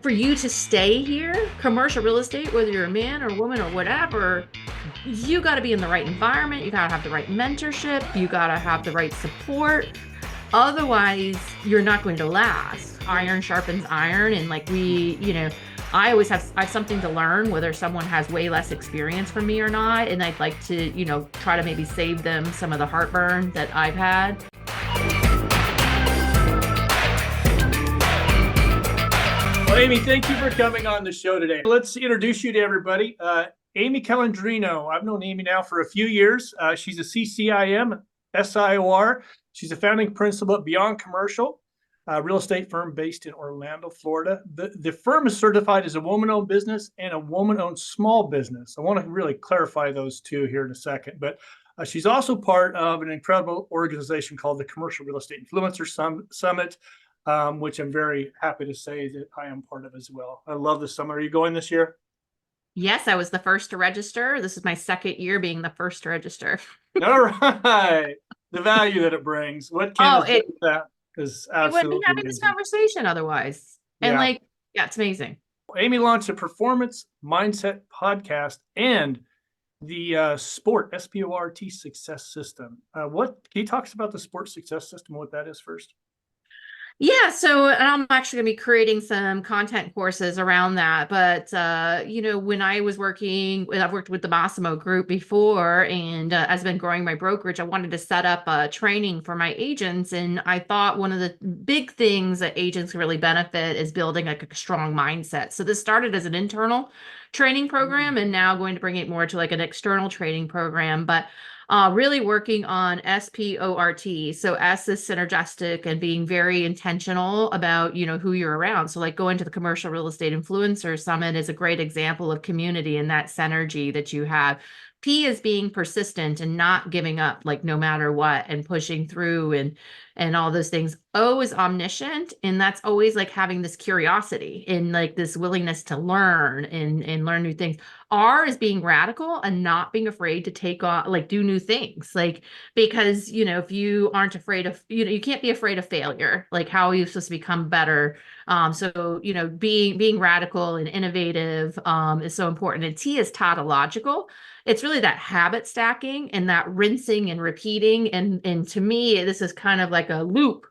for you to stay here, commercial real estate, whether you're a man or woman or whatever, you got to be in the right environment. You got to have the right mentorship. You got to have the right support. Otherwise, you're not going to last. Iron sharpens iron. And like I always I have something to learn, whether someone has way less experience from me or not. And I'd like to, try to maybe save them some of the heartburn that I've had. Well, Amy, thank you for coming on the show today. Let's introduce you to everybody. Amy Calandrino. I've known Amy now for a few years. She's a CCIM, SIOR. She's a founding principal at Beyond Commercial, a real estate firm based in Orlando, Florida. The firm is certified as a woman-owned business and a woman-owned small business. I want to really clarify those two here in a second. But she's also part of an incredible organization called the Commercial Real Estate Influencer Summit, which I'm very happy to say that I am part of as well. I love the summit. Are you going this year? Yes, I was the first to register. This is my second year being the first to register. All right. The value that it brings. What can that is absolutely wouldn't be having this conversation otherwise. And it's amazing. Amy launched a performance mindset podcast and the SPORT success system. What can you talk about the SPORT success system, what that is first? Yeah, so I'm actually going to be creating some content courses around that. But, when I was I've worked with the Mozilo Group before, and as I've been growing my brokerage, I wanted to set up a training for my agents. And I thought one of the big things that agents really benefit is building like a strong mindset. So this started as an internal training program and now going to bring it more to like an external training program. But really working on SPORT. So S is synergistic and being very intentional about, who you're around. So like going to the Commercial Real Estate Influencer Summit is a great example of community and that synergy that you have. P is being persistent and not giving up, like no matter what, and pushing through and all those things. O is omniscient, and that's always like having this curiosity and like this willingness to learn and learn new things. R is being radical and not being afraid to take on, like do new things, like because if you aren't afraid of, you can't be afraid of failure. Like how are you supposed to become better? So being radical and innovative is so important. And T is tautological. It's really that habit stacking and that rinsing and repeating. And to me, this is kind of like a loop.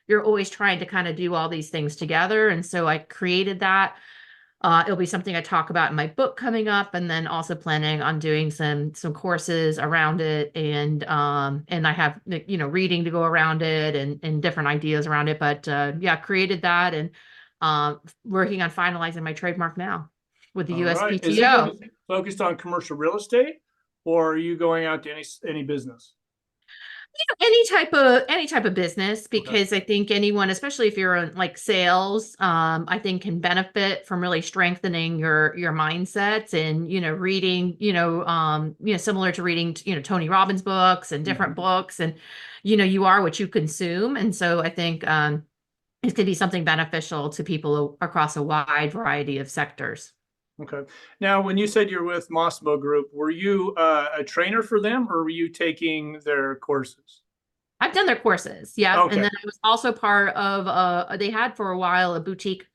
You're always trying to kind of do all these things together. And so I created that. It'll be something I talk about in my book coming up, and then also planning on doing some courses around it. And I have, reading to go around it and different ideas around it. But created that and working on finalizing my trademark now with the USPTO. Is it focused on commercial real estate, or are you going out to any business? Any type of business, because I think anyone, especially if you're in like sales, I think can benefit from really strengthening your mindset and, reading, similar to reading, Tony Robbins books and different books, and, you are what you consume. And so I think it could be something beneficial to people across a wide variety of sectors. Okay. Now, when you said you're with Mozilo Group, were you a trainer for them, or were you taking their courses? I've done their courses, yeah. Okay. And then I was also part of, they had for a while a boutique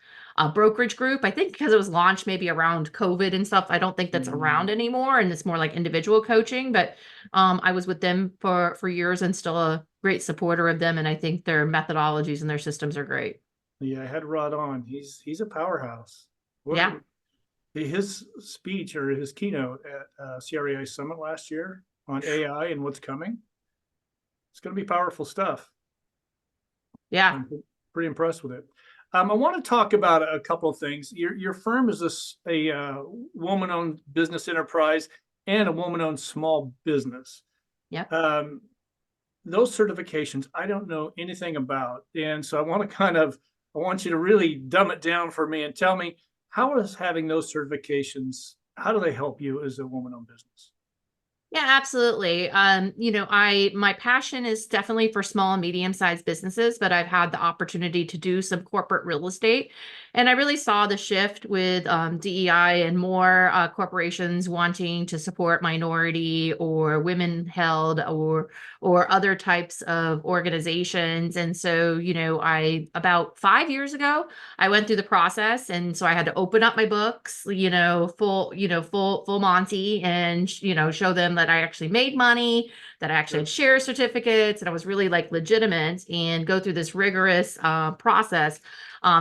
brokerage group. I think because it was launched maybe around COVID and stuff. I don't think that's around anymore, and it's more like individual coaching. But I was with them for years and still a great supporter of them. And I think their methodologies and their systems are great. Yeah, I had Rod on. He's a powerhouse. Yeah. His speech or his keynote at CREA Summit last year on AI and what's coming, it's going to be powerful stuff. Yeah. I'm pretty impressed with it. I want to talk about a couple of things. Your firm is a woman-owned business enterprise and a woman-owned small business. Yeah. Those certifications, I don't know anything about. And so I want you to really dumb it down for me and tell me, how is having those certifications, how do they help you as a woman-owned business? Yeah, absolutely. My passion is definitely for small and medium-sized businesses, but I've had the opportunity to do some corporate real estate. And I really saw the shift with DEI and more corporations wanting to support minority or women held or other types of organizations. And so, I about 5 years ago, I went through the process. And so I had to open up my books, full Monty, and, show them that I actually made money, that I actually had share certificates, and I was really like legitimate, and go through this rigorous process,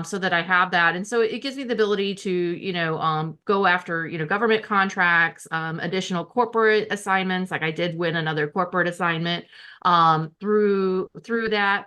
so that I have that. And so it gives me the ability to, go after, government contracts, additional corporate assignments. Like I did win another corporate assignment through that.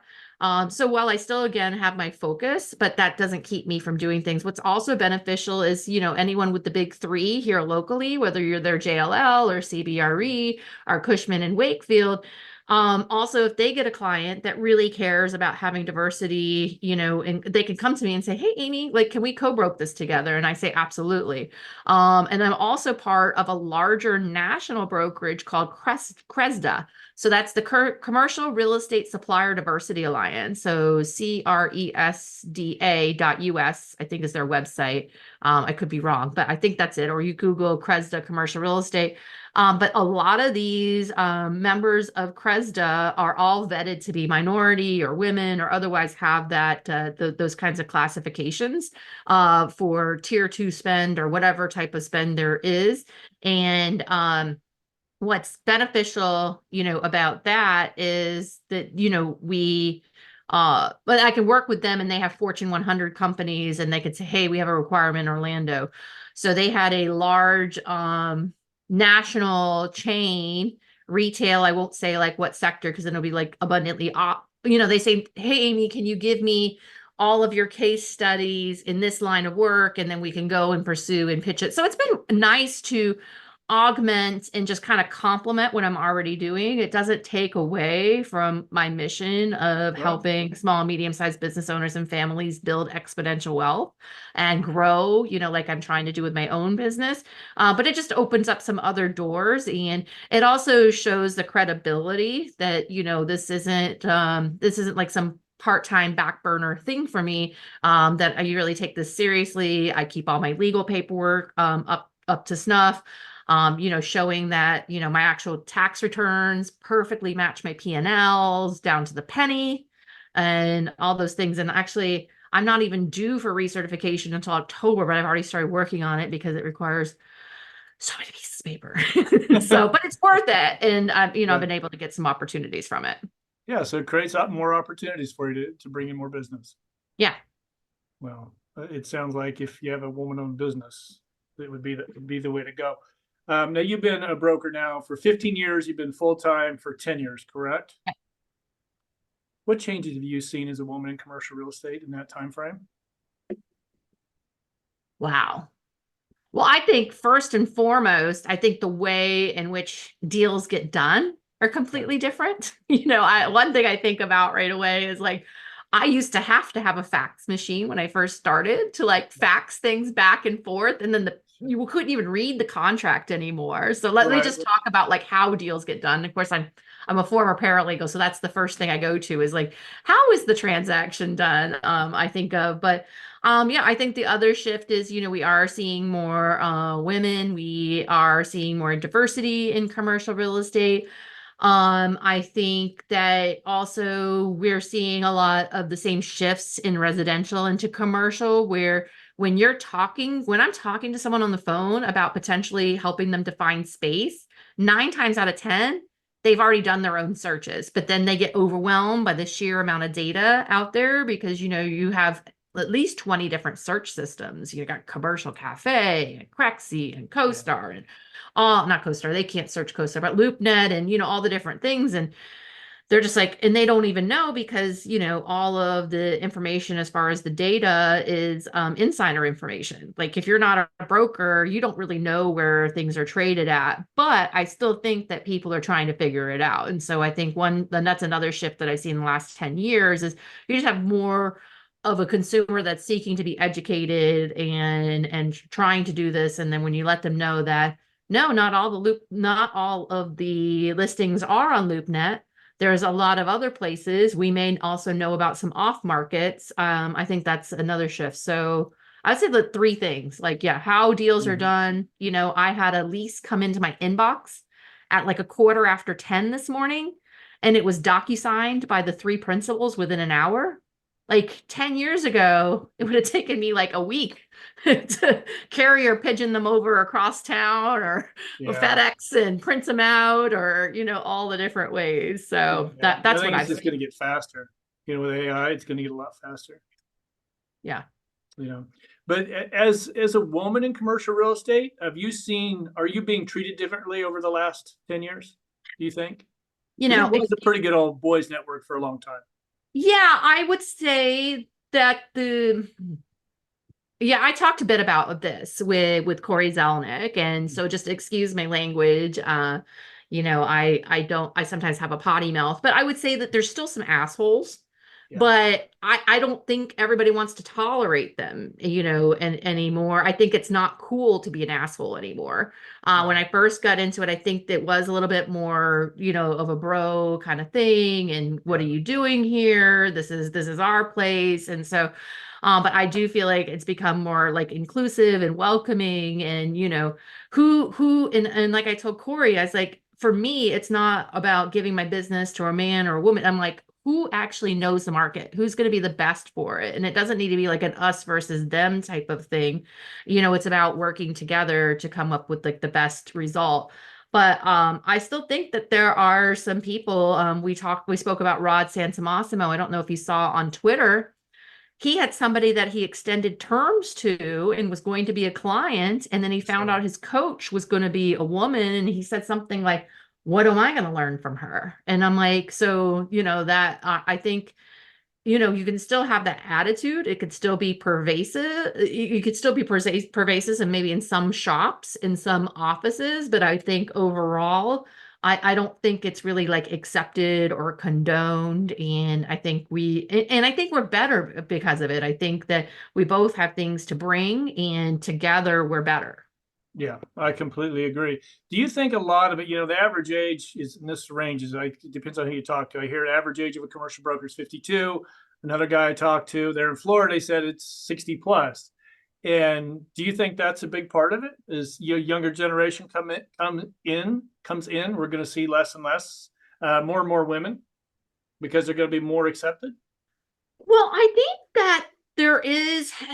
So while I still, again, have my focus, but that doesn't keep me from doing things. What's also beneficial is, anyone with the big three here locally, whether you're their JLL or CBRE or Cushman and Wakefield. Also, if they get a client that really cares about having diversity, and they can come to me and say, "Hey, Amy, like, can we co-broke this together?" And I say, absolutely. And I'm also part of a larger national brokerage called CRESDA. So that's the Commercial Real Estate Supplier Diversity Alliance. So CRESDA.us, I think is their website. I could be wrong, but I think that's it. Or you Google CRESDA Commercial Real Estate. But a lot of these members of CRESDA are all vetted to be minority or women or otherwise have that those kinds of classifications for tier 2 spend or whatever type of spend there is. And what's beneficial, about that is that, but I can work with them, and they have Fortune 100 companies, and they could say, "Hey, we have a requirement in Orlando." So they had a large national chain retail. I won't say like what sector, because then it'll be like abundantly they say, "Hey, Amy, can you give me all of your case studies in this line of work?" And then we can go and pursue and pitch it. So it's been nice to augment and just kind of complement what I'm already doing. It doesn't take away from my mission of helping small and medium-sized business owners and families build exponential wealth and grow, like I'm trying to do with my own business. But it just opens up some other doors, and it also shows the credibility that, this isn't like some part-time back burner thing for me, that I really take this seriously. I keep all my legal paperwork up to snuff. Showing that, my actual tax returns perfectly match my P&Ls down to the penny and all those things. And actually, I'm not even due for recertification until October, but I've already started working on it because it requires so many pieces of paper. But it's worth it. And I've been able to get some opportunities from it. Yeah. So it creates more opportunities for you to bring in more business. Yeah. Well, it sounds like if you have a woman-owned business, it would be the way to go. Now you've been a broker now for 15 years. You've been full-time for 10 years, correct? Yeah. What changes have you seen as a woman in commercial real estate in that time frame? Wow. Well, I think first and foremost, I think the way in which deals get done are completely different. One thing I think about right away is like, I used to have a fax machine when I first started to like fax things back and forth. And then you couldn't even read the contract anymore. So let me just talk about like how deals get done. Of course, I'm a former paralegal, so that's the first thing I go to is like, how is the transaction done? I think of, but I think the other shift is, we are seeing more women. We are seeing more diversity in commercial real estate. I think that also we're seeing a lot of the same shifts in residential into commercial, where when I'm talking to someone on the phone about potentially helping them to find space, 9 times out of 10, they've already done their own searches, but then they get overwhelmed by the sheer amount of data out there because, you have at least 20 different search systems. You got Commercial Cafe and Crexy and CoStar and not CoStar. They can't search CoStar, but LoopNet and, all the different things. And they're just like, and they don't even know because, all of the information as far as the data is insider information. Like if you're not a broker, you don't really know where things are traded at, but I still think that people are trying to figure it out. And so I think and that's another shift that I've seen in the last 10 years is you just have more of a consumer that's seeking to be educated and trying to do this. And then when you let them know that, no, not all of the listings are on LoopNet. There's a lot of other places. We may also know about some off markets. I think that's another shift. So I would say the three things, like, yeah, how deals are Mhm. done. You know, I had a lease come into my inbox at like a quarter after 10 this morning, and it was docu-signed by the three principals within an hour. Like 10 years ago, it would have taken me like a week to carry or pigeon them over across town or Yeah. FedEx and print them out or, all the different ways. So Yeah. that I that's think what it's I've just going seen. to get faster. With AI, it's going to get a lot faster. Yeah. you know. But as a woman in commercial real estate, are you being treated differently over the last 10 years, do you think? You Because it know, was a pretty good old boys network for a long time. yeah, I would say that yeah, I talked a bit about this with Corey Zelnick, and so just excuse my language. I sometimes have a potty mouth, but I would say that there's still some assholes, Yeah. but I don't think everybody wants to tolerate them, and anymore. I think it's not cool to be an asshole anymore. When Right. I first got into it, I think that was a little bit more, of a bro kind of thing, and what are Yeah. you doing here? This is our place, and so. But I do feel like it's become more like inclusive and welcoming, and and like I told Corey, I was like, for me, it's not about giving my business to a man or a woman. I'm like, who actually knows the market? Who's going to be the best for it? And it doesn't need to be like an us versus them type of thing. It's about working together to come up with like the best result. But I still think that there are some people. We spoke about Rod Santamassimo. I don't know if you saw on Twitter, he had somebody that he extended terms to and was going to be a client, and then he found So out his coach was going to be a woman, and he said something like, what am I going to learn from her? And I'm like, so that I think you can still have that attitude. It could still be pervasive. You could still be pervasive, and maybe in some shops, in some offices. But I think overall, I don't think it's really like accepted or condoned. And I think we're better because of it. I think that we both have things to bring, and together we're better. yeah, I completely agree. Do you think a lot of it, the average age is in this range is like it depends on who you talk to. I hear average age of a commercial broker is 52. Another guy I talked to there in Florida, they said it's 60 plus. And do you think that's a big part of it? Is your younger generation comes in? We're going to see less and less, more and more women because they're going to be more accepted. Well, I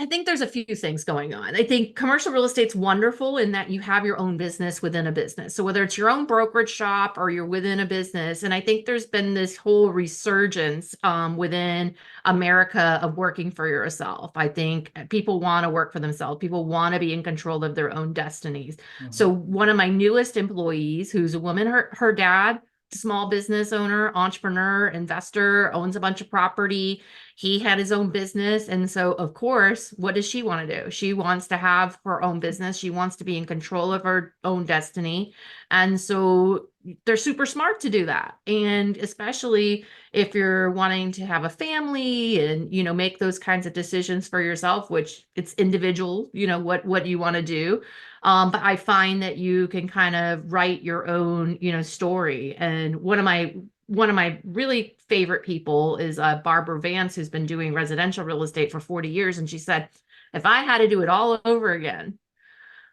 think there's a few things going on. I think commercial real estate's wonderful in that you have your own business within a business. So whether it's your own brokerage shop or you're within a business, and I think there's been this whole resurgence within America of working for yourself. I think people want to work for themselves. People want to be in control of their own destinies. So Mhm. one of my newest employees, who's a woman, her dad, small business owner, entrepreneur, investor, owns a bunch of property. He had his own business. And so, of course, what does she want to do? She wants to have her own business. She wants to be in control of her own destiny. And so they're super smart to do that. And especially if you're wanting to have a family and, make those kinds of decisions for yourself, which it's individual, what you want to do. But I find that you can kind of write your own, story. And one of my really favorite people is Barbara Vance, who's been doing residential real estate for 40 years. And she said, if I had to do it all over again,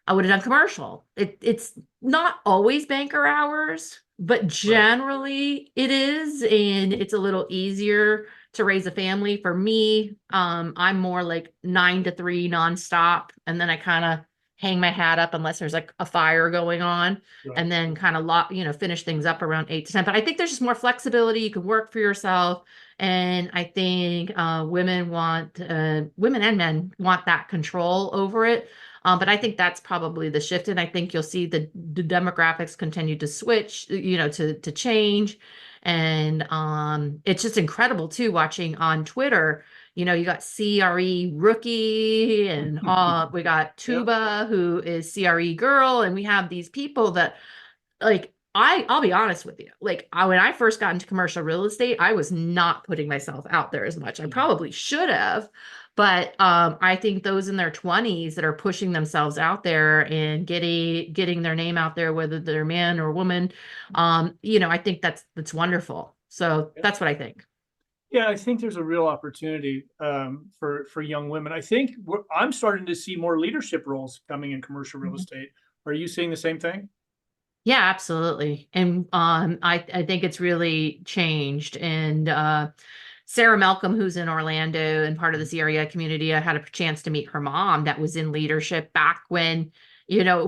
I would have done commercial. It's not always banker hours, but Right. generally it is. And it's a little easier to raise a family. For me, I'm more like 9 to 3 nonstop. And then I kind of hang my hat up unless there's like a fire going on, Right. and then kind of finish things up around 8 to 10. But I think there's just more flexibility. You can work for yourself. And I think women and men want that control over it. But I think that's probably the shift. And I think you'll see the demographics continue to switch, to change. And it's just incredible too, watching on Twitter. You got CRE rookie, and we got Yep. Tuba, who is CRE girl, and we have these people that, like, I'll be honest with you. Like, when I first got into commercial real estate, I was not putting myself out there as much. I probably should have, but I think those in their 20s that are pushing themselves out there and getting their name out there, whether they're man or woman, I think that's wonderful. So Yep. that's what I think. Yeah, I think there's a real opportunity for young women. I think I'm starting to see more leadership roles coming in commercial real Mhm. estate. Are you seeing the same thing? Yeah, absolutely. And I think it's really changed. And Sarah Malcolm, who's in Orlando and part of this area community, I had a chance to meet her mom that was in leadership back when,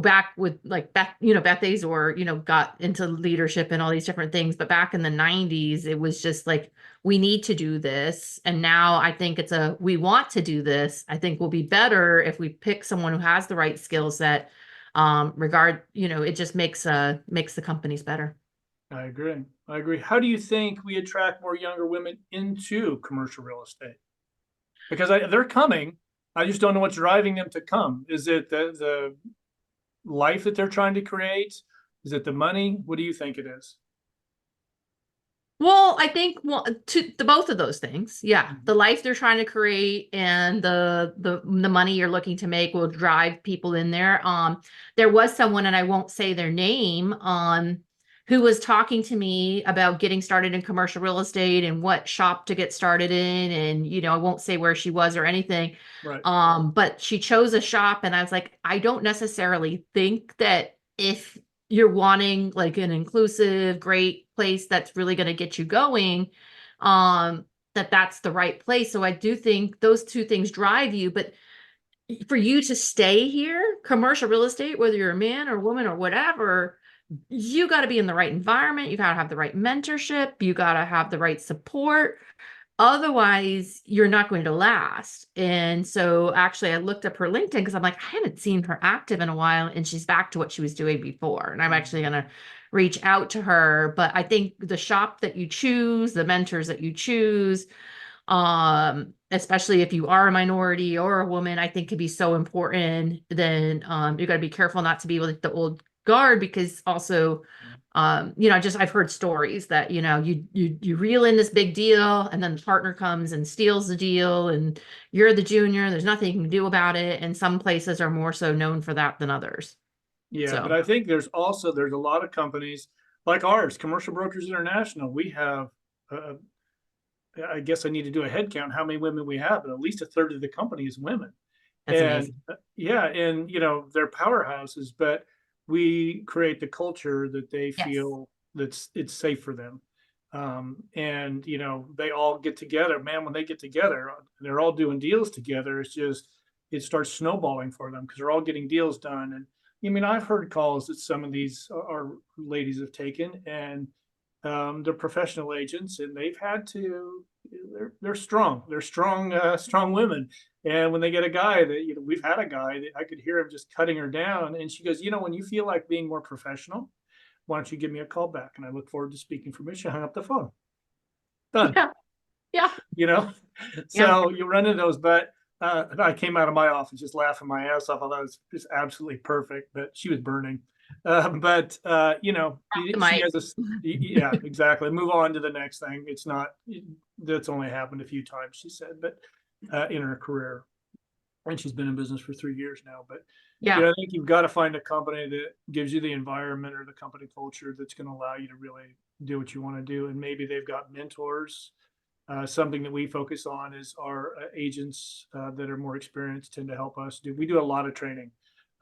back with like Beth Azor, got into leadership and all these different things. But back in the 90s, it was just like, we need to do this. And now I think we want to do this. I think we'll be better if we pick someone who has the right skill set. It just makes the companies better. I agree. I agree. How do you think we attract more younger women into commercial real estate? Because they're coming. I just don't know what's driving them to come. Is it the life that they're trying to create? Is it the money? What do you think it is? Well, I think to the both of those things. Yeah. The life they're trying to create and the money you're looking to make will drive people in there. There was someone, and I won't say their name, who was talking to me about getting started in commercial real estate and what shop to get started in. And, I won't say where she was or anything. Right. But she chose a shop, and I was like, I don't necessarily think that if you're wanting like an inclusive, great place that's really going to get you going, um, that's the right place. So I do think those two things drive you. But for you to stay here, commercial real estate, whether you're a man or woman or whatever, you got to be in the right environment. You got to have the right mentorship. You got to have the right support. Otherwise, you're not going to last. And so actually I looked up her LinkedIn because I'm like, I haven't seen her active in a while, and she's back to what she was doing before. And I'm actually going to reach out to her. But I think the shop that you choose, the mentors that you choose, especially if you are a minority or a woman, I think could be so important. Then you got to be careful not to be like the old guard, because also I've heard stories that you reel in this big deal, and then the partner comes and steals the deal, and you're the junior, there's nothing you can do about it, and some places are more so known for that than others. Yeah, but So I think there's a lot of companies like ours, Commercial Brokers International. We have, uh, I guess I need to do a head count how many women we have, but at least a third of the company is women. that's And amazing. yeah, and they're powerhouses, but we create the culture that they Yes. feel that's it's safe for them. And they all get together. Man, when they get together, they're all doing deals together. It starts snowballing for them because they're all getting deals done. And I mean, I've heard calls that some of these are ladies have taken, and they're professional agents, and they've had to. They're strong. They're strong, strong women. And when they get a guy that we've had a guy that I could hear him just cutting her down, and she goes, when you feel like being more professional, why don't you give me a call back? And I look forward to speaking from you. She hung up the phone. Done. Yeah. Yeah. You know, Yeah. so you run into those. But I came out of my office just laughing my ass off. I thought it was just absolutely perfect, but she was burning. But The she mic. has a yeah, exactly. Move on to the next thing. It's not that's only happened a few times, she said, but in her career, and she's been in business for 3 years now. But Yeah. I think you've got to find a company that gives you the environment or the company culture that's going to allow you to really do what you want to do, and maybe they've got mentors. Something that we focus on is our agents that are more experienced tend to help us do. We do a lot of training,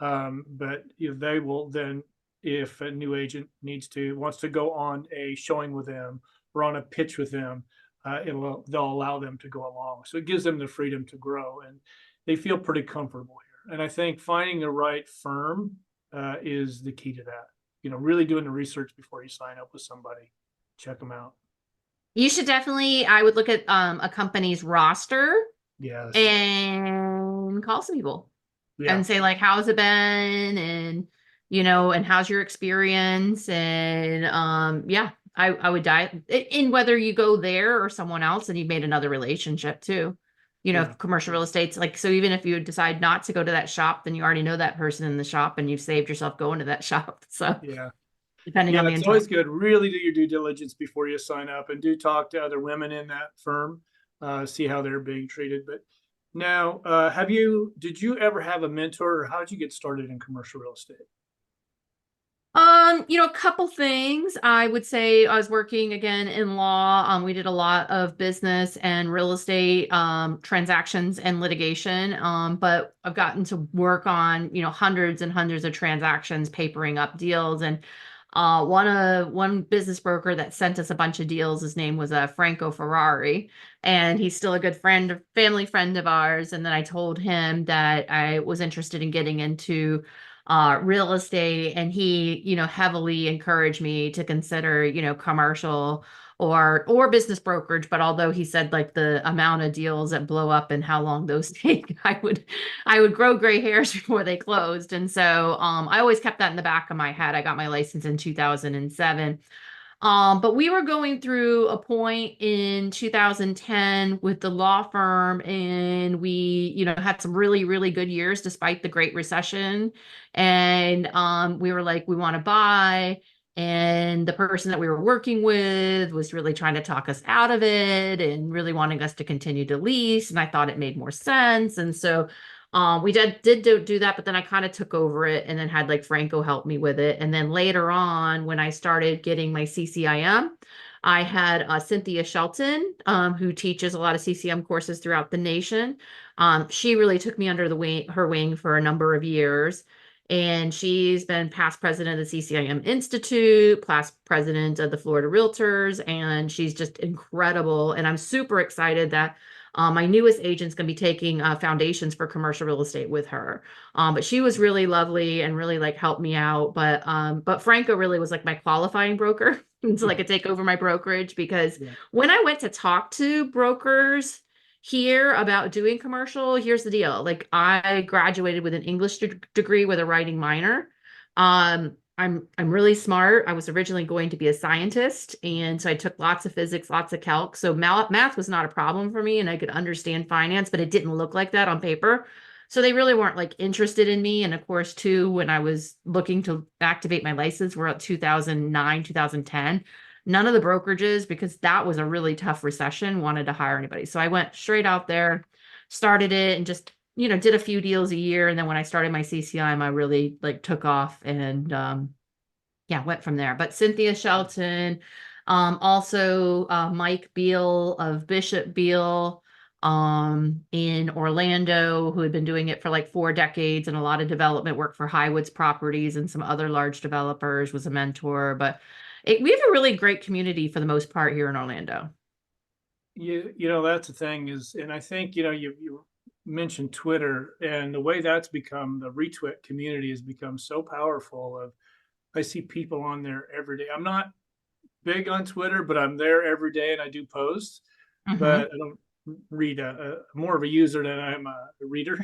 but they will then, if a new agent wants to go on a showing with them or on a pitch with them, they'll allow them to go along. So it gives them the freedom to grow, and they feel pretty comfortable here. And I think finding the right firm is the key to that. Really doing the research before you sign up with somebody. Check them out. You should definitely, I would look at a company's roster Yes. and call some people Yeah. and say like, how's it been? And, and how's your experience? And, yeah, I would die in whether you go there or someone else and you've made another relationship too. Yeah. Commercial real estate's like, so even if you decide not to go to that shop, then you already know that person in the shop and you've saved yourself going to that shop. So Yeah. depending Yeah. on the It's entire. always good. Really do your due diligence before you sign up, and do talk to other women in that firm, see how they're being treated. But now, did you ever have a mentor, or how did you get started in commercial real estate? A couple things. I would say I was working again in law. We did a lot of business and real estate transactions and litigation. But I've gotten to work on, hundreds and hundreds of transactions, papering up deals. And one business broker that sent us a bunch of deals, his name was Franco Ferrari, and he's still a good friend, family friend of ours. And then I told him that I was interested in getting into real estate, and he heavily encouraged me to consider commercial or business brokerage. But although he said like the amount of deals that blow up and how long those take, I would grow gray hairs before they closed. And so I always kept that in the back of my head. I got my license in 2007. But we were going through a point in 2010 with the law firm, and we, had some really, really good years despite the Great Recession. And we were like, we want to buy. And the person that we were working with was really trying to talk us out of it and really wanting us to continue to lease. And I thought it made more sense. And so we did do that, but then I kind of took over it and then had like Franco help me with it. And then later on, when I started getting my CCIM, I had Cynthia Shelton, who teaches a lot of CCM courses throughout the nation. She really took me under her wing for a number of years. And she's been past president of the CCIM Institute, past president of the Florida Realtors, and she's just incredible. And I'm super excited that my newest agent's going to be taking foundations for commercial real estate with her. But she was really lovely and really like helped me out. But Franco really was like my qualifying broker until I could take over my brokerage, because when I went to talk to brokers here about doing commercial, here's the deal. Like, I graduated with an English degree with a writing minor. I'm really smart. I was originally going to be a scientist, and so I took lots of physics, lots of calc. So math was not a problem for me, and I could understand finance, but it didn't look like that on paper. So they really weren't like interested in me. And of course, too, when I was looking to activate my license, we're at 2009, 2010. None of the brokerages, because that was a really tough recession, wanted to hire anybody. So I went straight out there, started it, and just did a few deals a year. And then when I started my CCIM, I really like took off and went from there. But Cynthia Shelton, also Mike Beal of Bishop Beal in Orlando, who had been doing it for like 4 decades and a lot of development work for Highwoods Properties and some other large developers, was a mentor. But we have a really great community for the most part here in Orlando. That's the thing is, and I think, you mentioned Twitter, and the way that's become, the retweet community has become so powerful. I see people on there every day. I'm not big on Twitter, but I'm there every day and I do posts, but I don't read more of a user than I'm a reader,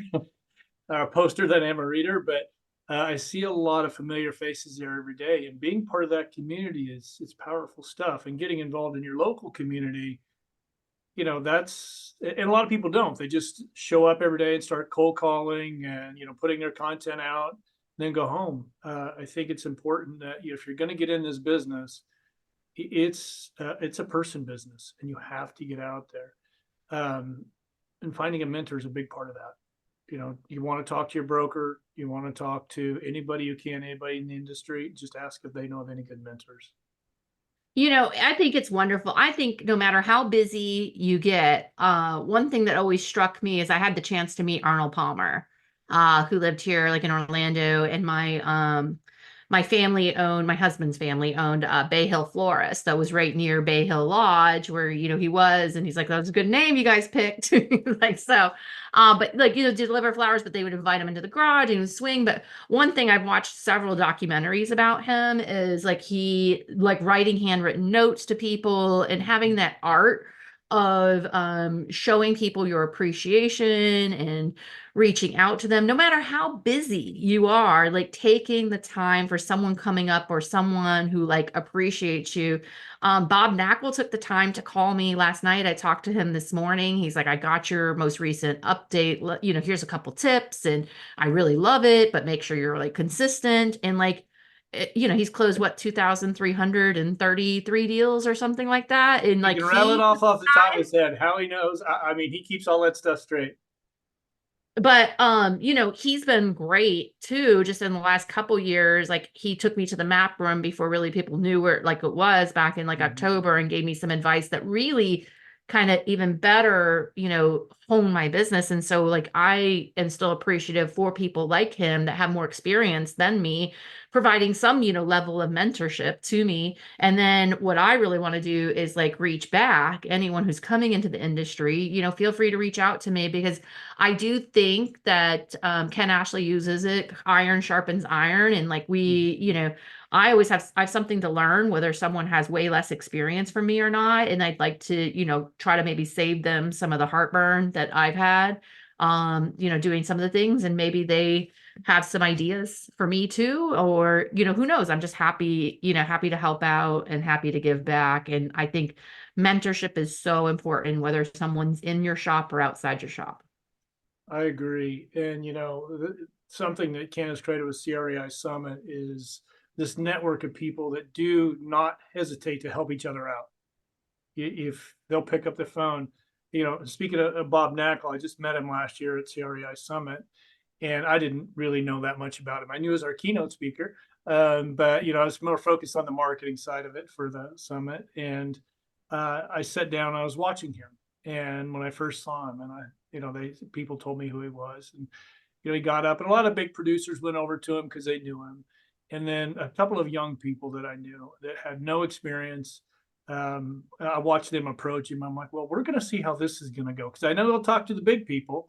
a poster than I'm a reader. But I see a lot of familiar faces there every day, and being part of that community it's powerful stuff. And getting involved in your local community, that's, and a lot of people don't. They just show up every day and start cold calling and putting their content out, and then go home. I think it's important that if you're going to get in this business, it's a person business, and you have to get out there. And finding a mentor is a big part of that. You want to talk to your broker, you want to talk to anybody you can, anybody in the industry, just ask if they know of any good mentors. I think it's wonderful. I think no matter how busy you get, one thing that always struck me is I had the chance to meet Arnold Palmer, who lived here like in Orlando, and my husband's family owned Bay Hill Florist that was right near Bay Hill Lodge, where he was. And he's like, that was a good name you guys picked. Like, so but like, deliver flowers, but they would invite him into the garage and he would swing. But one thing, I've watched several documentaries about him, is like he like writing handwritten notes to people and having that art of showing people your appreciation and reaching out to them, no matter how busy you are, like taking the time for someone coming up or someone who like appreciates you. Bob Knackle took the time to call me last night. I talked to him this morning. He's like, I got your most recent update. Here's a couple tips, and I really love it, but make sure you're like consistent. And like, he's closed what, 2,333 deals or something like that. And You like can rattle it off the top of his head. How he knows. I mean, he keeps all that stuff straight. but he's been great too, just in the last couple years. Like he took me to the map room before really people knew where like it was back in like Mhm. October, and gave me some advice that really kind of even better, hone my business. And so like I am still appreciative for people like him that have more experience than me, providing some, level of mentorship to me. And then what I really want to do is like reach back. Anyone who's coming into the industry, feel free to reach out to me, because I do think that Ken Ashley uses it. Iron sharpens iron, and like I always I have something to learn, whether someone has way less experience from me or not, and I'd like to try to maybe save them some of the heartburn that I've had, doing some of the things, and maybe they have some ideas for me too, or who knows? I'm just happy, happy to help out and happy to give back, and I think mentorship is so important, whether someone's in your shop or outside your shop. I agree. And, something that Candace created with CREI Summit is this network of people that do not hesitate to help each other out. If they'll pick up the phone, speaking of Bob Knackle, I just met him last year at CREI Summit, and I didn't really know that much about him. I knew as our keynote speaker, but I was more focused on the marketing side of it for the summit. And I sat down, I was watching him, and when I first saw him, and people told me who he was, and he got up, and a lot of big producers went over to him because they knew him, and then a couple of young people that I knew that had no experience. I watched them approach him. I'm like, well, we're going to see how this is going to go, because I know they'll talk to the big people.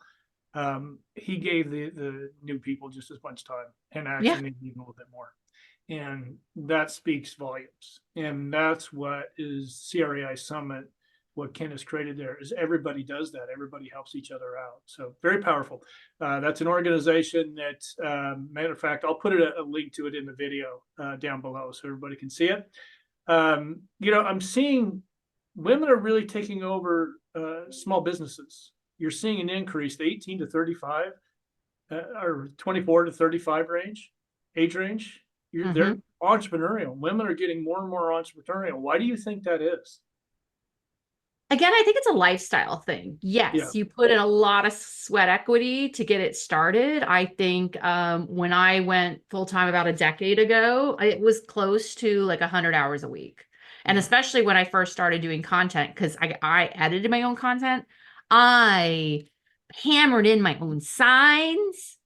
He gave the new people just as much time, and Yeah. actually maybe even a little bit more. And that speaks volumes. And that's what is CREI Summit. What Ken has created there is everybody does that. Everybody helps each other out. So very powerful. That's an organization that, matter of fact, I'll put a link to it in the video down below so everybody can see it. I'm seeing women are really taking over small businesses. You're seeing an increase, the 18 to 35 or 24 to 35 age range. They're Hmm. entrepreneurial. Women are getting more and more entrepreneurial. Why do you think that is? Again, I think it's a lifestyle thing. Yeah. Yes, you put in a lot of sweat equity to get it started. I think when I went full time about a decade ago, it was close to like 100 hours a week. And Yeah. especially when I first started doing content, because I edited my own content, I hammered in my own signs.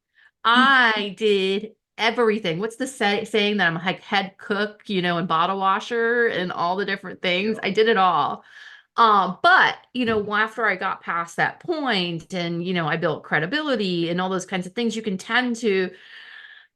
I did everything. What's the saying that I'm like head cook, and bottle washer and all the different things? Yeah. I did it all. But after I got past that point and I built credibility and all those kinds of things, you can tend to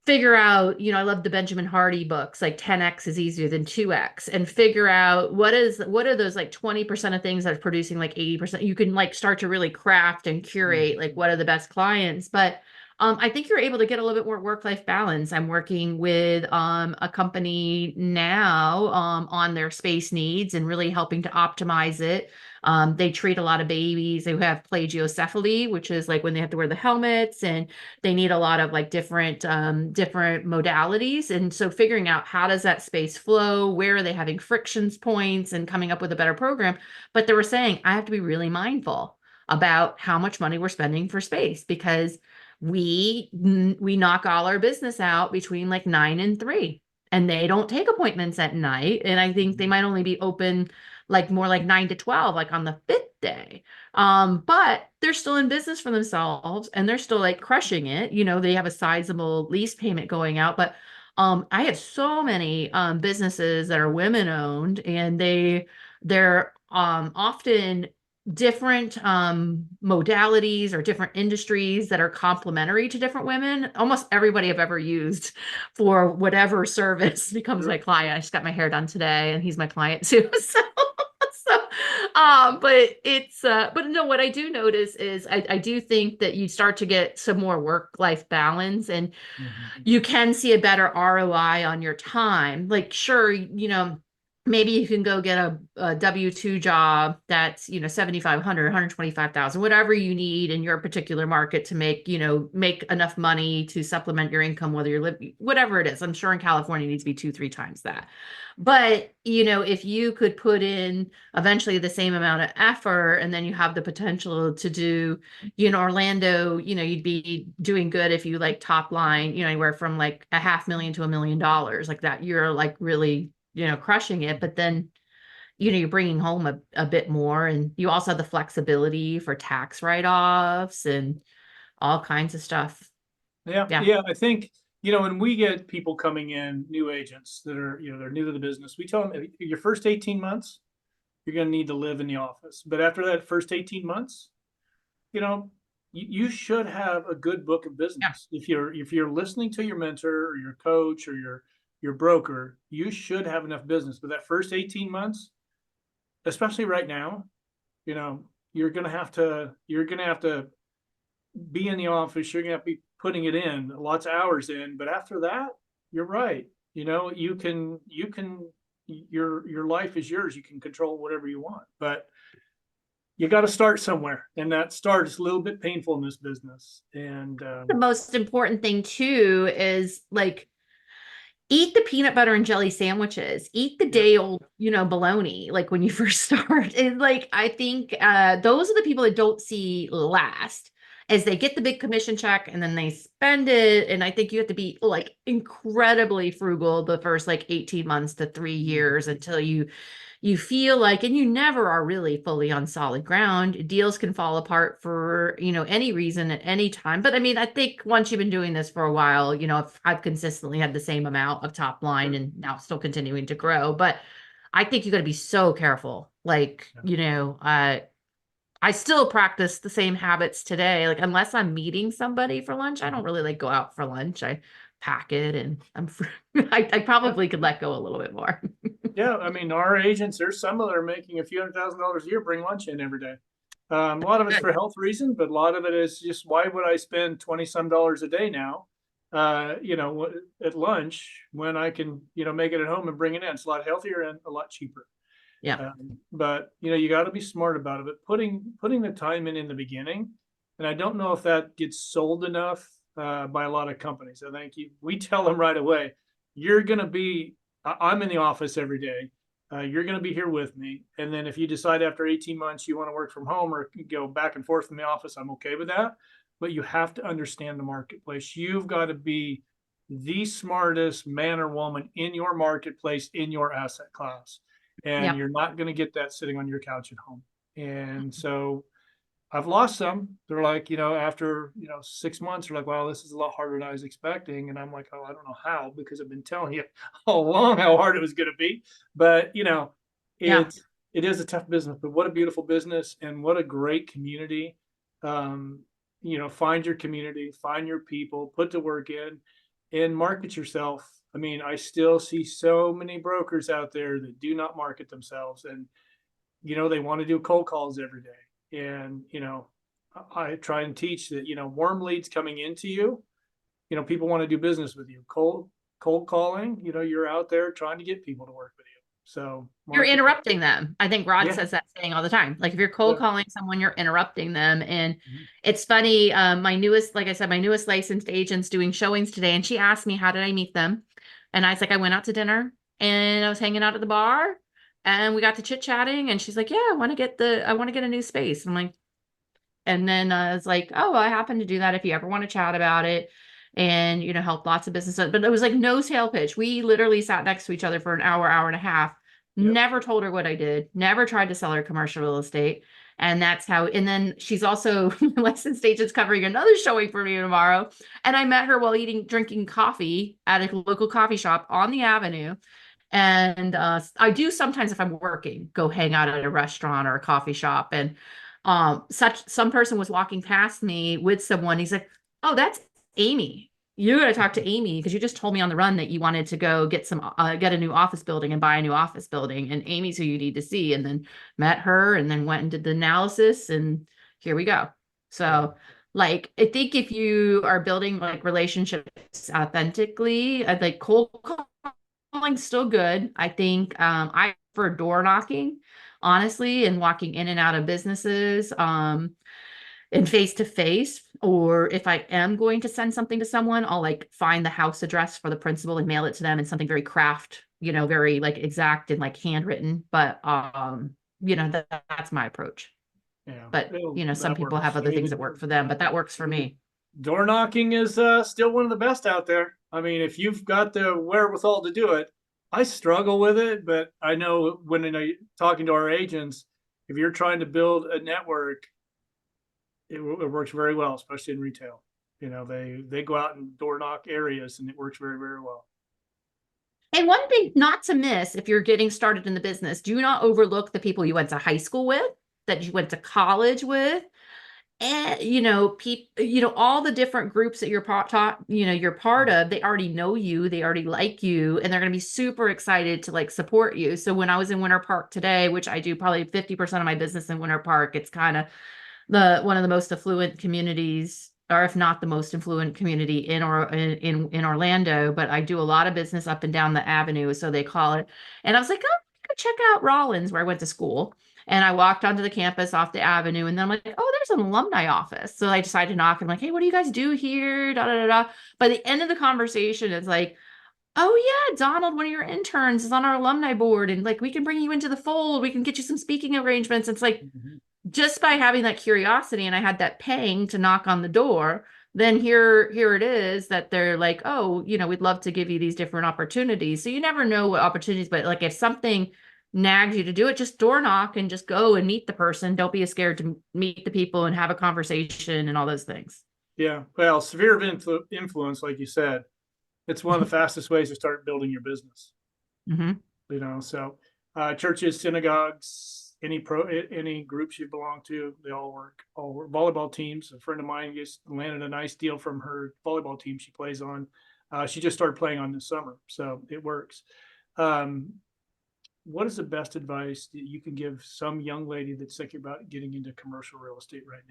figure out, I love the Benjamin Hardy books, like 10x is easier than 2x, and figure out what are those like 20% of things that are producing like 80%. You can like start to really craft and curate like Mhm. what are the best clients. But I think you're able to get a little bit more work-life balance. I'm working with a company now on their space needs and really helping to optimize it. They treat a lot of babies who have plagiocephaly, which is like when they have to wear the helmets, and they need a lot of like different modalities. And so figuring out how does that space flow, where are they having frictions points, and coming up with a better program. But they were saying I have to be really mindful about how much money we're spending for space, because we knock all our business out between like 9 and 3, and they don't take appointments at night, and I think they Mhm. might only be open like more like 9 to 12, like on the fifth day. But they're still in business for themselves, and they're still like crushing it. They have a sizable lease payment going out. But I have so many businesses that are women owned, and they're often different modalities or different industries that are complementary to different women. Almost everybody I've ever used for whatever service becomes my Sure. client. I just got my hair done today, and he's my client too. So, but no, what I do notice is I do think that you start to get some more work-life balance, and Mhm. you can see a better ROI on your time. Like, sure, maybe you can go get a W-2 job that's, 7,500, 125,000, whatever you need in your particular market to make, make enough money to supplement your income, whether you're living, whatever it is. I'm sure in California it needs to be 2, 3 times that. But, if you could put in eventually the same amount of effort, and then you have the potential to do, Orlando, you'd be doing good if you like top line, anywhere from like $500,000 to $1 million, like that, you're like really crushing it. But then, you're bringing home a bit more, and you also have the flexibility for tax write-offs and all kinds of stuff. Yeah, Yeah. yeah. I think, when we get people coming in, new agents that are, they're new to the business, we tell them your first 18 months, you're going to need to live in the office. But after that first 18 months, you should have a good book of Yeah. business. If you're listening to your mentor or your coach or your broker, you should have enough business. But that first 18 months, especially right now, you're gonna have to be in the office. You're gonna have to be putting it in lots of hours in. But after that, you're right. Your life is yours. You can control whatever you want. But you got to start somewhere, and that start is a little bit painful in this business. And The most important thing too is like, eat the peanut butter and jelly sandwiches, eat the yeah, day old, bologna, like when you first start. And like, I think those are the people that don't see last, as they get the big commission check and then they spend it. And I think you have to be like incredibly frugal the first like 18 months to 3 years until you feel like, and you never are really fully on solid ground. Deals can fall apart for, any reason at any time. But I mean, I think once you've been doing this for a while, if I've consistently had the same amount of top line and now still continuing to grow. But I think you got to be so careful. Like, I still practice the same habits today. Like, unless I'm meeting somebody for lunch, I don't really like go out for lunch. I pack it and I'm free. I yeah. probably could let go a little bit more. Yeah, I mean, our agents, there's some that are making a few $100,000 a year, bring lunch in every day. A lot of it's for health reasons, but a lot of it is just, why would I spend 20 some dollars a day now, at lunch, when I can, make it at home and bring it in? It's a lot healthier and a lot cheaper. Yeah. But you got to be smart about it. But putting the time in the beginning, and I don't know if that gets sold enough by a lot of companies. I think we tell them right away, you're going to be. I'm in the office every day. You're going to be here with me. And then if you decide after 18 months you want to work from home or go back and forth in the office, I'm okay with that. But you have to understand the marketplace. You've got to be the smartest man or woman in your marketplace, in your asset class. And Yeah. you're not going to get that sitting on your couch at home. And so I've lost some. They're like, after, 6 months, they're like, wow, this is a lot harder than I was expecting. And I'm like, oh, I don't know how, because I've been telling you all along how hard it was going to be. But, Yeah. it, it is a tough business, but what a beautiful business and what a great community. Find your community, find your people, put the work in and market yourself. I mean, I still see so many brokers out there that do not market themselves, and, they want to do cold calls every day. And, I try and teach that, warm leads coming into you, people want to do business with you. Cold calling, you're out there trying to get people to work with you. So You're market. interrupting them. I think Rod Yeah. says that saying all the time. Like, if you're cold Yeah. calling someone, you're interrupting them. And Mhm. it's funny. My newest, like I said, my newest licensed agent's doing showings today, and she asked me, how did I meet them? And I was like, I went out to dinner and I was hanging out at the bar and we got to chit chatting. And she's like, yeah, I want to get a new space. I'm like, and then I was like, oh, I happen to do that if you ever want to chat about it, and, help lots of businesses. But it was like no sale pitch. We literally sat next to each other for an hour, hour and a half. Yep. Never told her what I did, never tried to sell her commercial real estate. And that's how, and then she's also licensed agents covering another showing for me tomorrow. And I met her while drinking coffee at a local coffee shop on the avenue. And I do sometimes, if I'm working, go hang out at a restaurant or a coffee shop. And some person was walking past me with someone. He's like, oh, that's Amy. You got to talk to Amy, because you just told me on the run that you wanted to go get a new office building and buy a new office building. And Amy's who you need to see. And then met her and then went and did the analysis, and here we go. So, like, I think if you are building like relationships authentically, I'd like cold call calling's still good. I think I prefer door knocking, honestly, and walking in and out of businesses. And face to face, or if I am going to send something to someone, I'll like find the house address for the principal and mail it to them in something very craft, very like exact and like handwritten. But that's my approach. Yeah, But some that people have works. I other things that mean, work for them, but that works for me. door knocking is still one of the best out there. I mean, if you've got the wherewithal to do it, I struggle with it, but I know when talking to our agents, if you're trying to build a network, it works very well, especially in retail. They go out and door knock areas, and it works very, very well. And one thing not to miss if you're getting started in the business, do not overlook the people you went to high school with, that you went to college with, and all the different groups that you're part of. They already know you, they already like you, and they're going to be super excited to like support you. So when I was in Winter Park today, which I do probably 50% of my business in Winter Park, it's kind of the one of the most affluent communities, or if not the most affluent community in Orlando. But I do a lot of business up and down the avenue, so they call it. And I was like, oh, go check out Rollins, where I went to school. And I walked onto the campus off the avenue, and then I'm like, oh, there's an alumni office. So I decided to knock. And I'm like, hey, what do you guys do here? Da da da da. By the end of the conversation, it's like, oh yeah, Donald, one of your interns, is on our alumni board, and like we can bring you into the fold. We can get you some speaking arrangements. It's like, just by having that curiosity, and I had that pang to knock on the door, then here it is that they're like, oh, we'd love to give you these different opportunities. So you never know what opportunities, but like if something nags you to do it, just door knock and just go and meet the person. Don't be scared to meet the people and have a conversation and all those things. Yeah, well, sphere of influence, like you said, it's one of the fastest ways to start building your business. Mm-hmm. So churches, synagogues, any groups you belong to, they all work. Volleyball teams. A friend of mine just landed a nice deal from her volleyball team she plays on. She just started playing on this summer, so it works. What is the best advice that you can give some young lady that's thinking about getting into commercial real estate right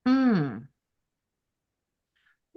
now? Mm.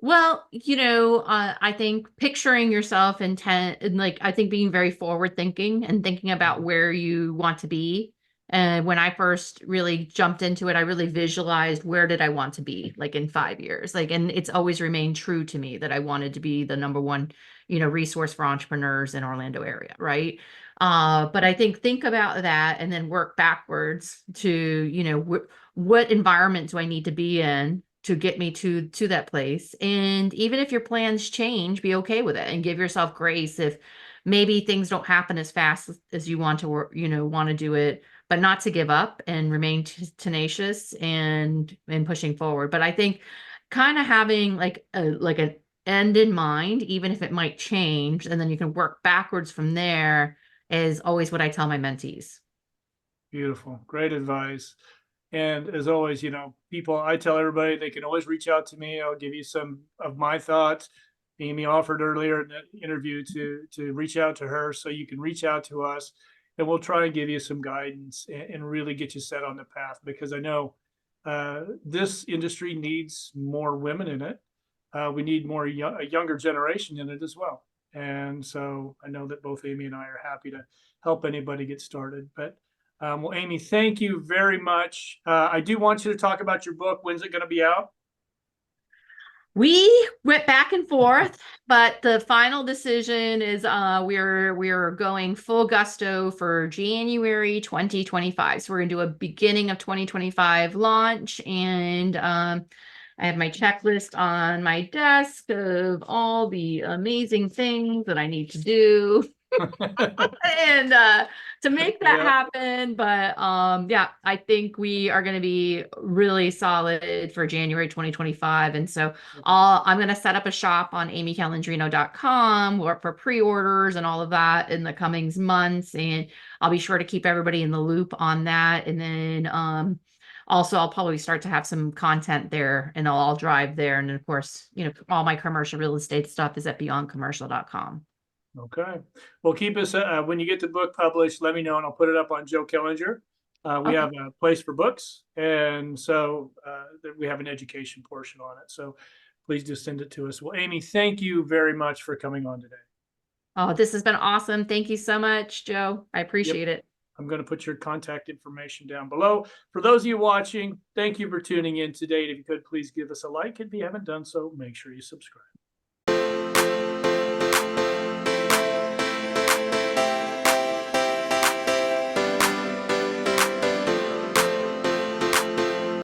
Well, I think picturing yourself intent, and like I think being very forward thinking and thinking about where you want to be. And when I first really jumped into it, I really visualized where did I want to be like in 5 years. Like, and it's always remained true to me that I wanted to be the number one, resource for entrepreneurs in Orlando area, right? But I think about that and then work backwards to, what environment do I need to be in to get me to that place. And even if your plans change, be okay with it and give yourself grace if maybe things don't happen as fast as you want to work, want to do it, but not to give up and remain tenacious and pushing forward. But I think kind of having like an end in mind, even if it might change, and then you can work backwards from there, is always what I tell my mentees. Beautiful, great advice. And as always, I tell everybody they can always reach out to me. I'll give you some of my thoughts. Amy offered earlier in the interview to reach out to her, so you can reach out to us, and we'll try and give you some guidance and really get you set on the path, because I know this industry needs more women in it. We need a younger generation in it as well. And so I know that both Amy and I are happy to help anybody get started. But well, Amy, thank you very much. I do want you to talk about your book. When's it going to be out? We went back and forth, but the final decision is we're going full gusto for January 2025. So we're gonna do a beginning of 2025 launch, and I have my checklist on my desk of all the amazing things that I need to do and to make that happen. But yeah, I think we are going to be really solid for January 2025. And so I'm going to set up a shop on amycalandrino.com for pre-orders and all of that in the coming months, and I'll be sure to keep everybody in the loop on that. And then also I'll probably start to have some content there, and I'll drive there. And of course, all my commercial real estate stuff is at beyondcommercial.com. Okay. Well, keep us, when you get the book published, let me know and I'll put it up on Joe Killinger. We have a place for books. And so we have an education portion on it. So please just send it to us. Well, Amy, thank you very much for coming on today. Oh, this has been awesome. Thank you so much, Joe. I Yep. appreciate it. I'm going to put your contact information down below. For those of you watching, thank you for tuning in today. If you could, please give us a like. If you haven't done so, make sure you subscribe.